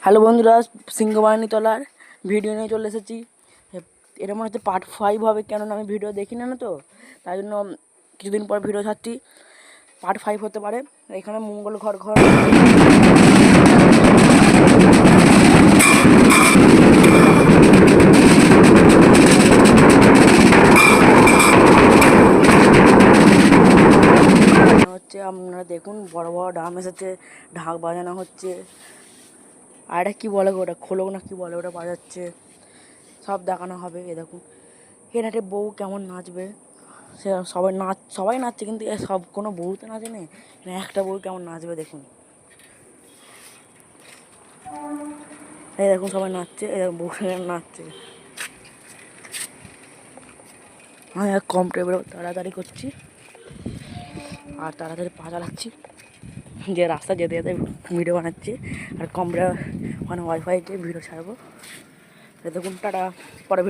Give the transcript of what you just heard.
Hello বন্ধুরা, সিংহবাহিনী তলার video নিয়ে চলে এসেছি। এটা মনে হচ্ছে পার্ট 5 হবে, কেননা আমি ভিডিও দেখি না তো, তাই জন্য কিছুদিন পর ভিডিও ছাড়ছি। পার্ট 5 হতে পারে। এখানে মঙ্গল ঘর ঘর হচ্ছে, আপনারা দেখুন বড় বড় ড্রাম এসেছে, ঢাক বাজানো হচ্ছে। আর এটা কী বলে ওটা, খোলক না কি বলে ওটা বাজাচ্ছে, সব দেখানো হবে। এ দেখুন এখানে একটা বউ কেমন নাচবে, সে সবাই নাচছে, কিন্তু সব কোনো বউ তো নাচে নেই, একটা বউ কেমন নাচবে দেখুন। এই দেখুন সবাই নাচছে, এই দেখুন বউ নাচছে। আমি কম টেবিল তাড়াতাড়ি করছি আর তাড়াতাড়ি পা চালাচ্ছি, যে রাস্তা যেতে যেতে ভিডিও বানাচ্ছি। আর কম্পিউটার ওখানে ওয়াইফাইকে ভিডিও ছাড়বো। দেখুন টাটা, পরে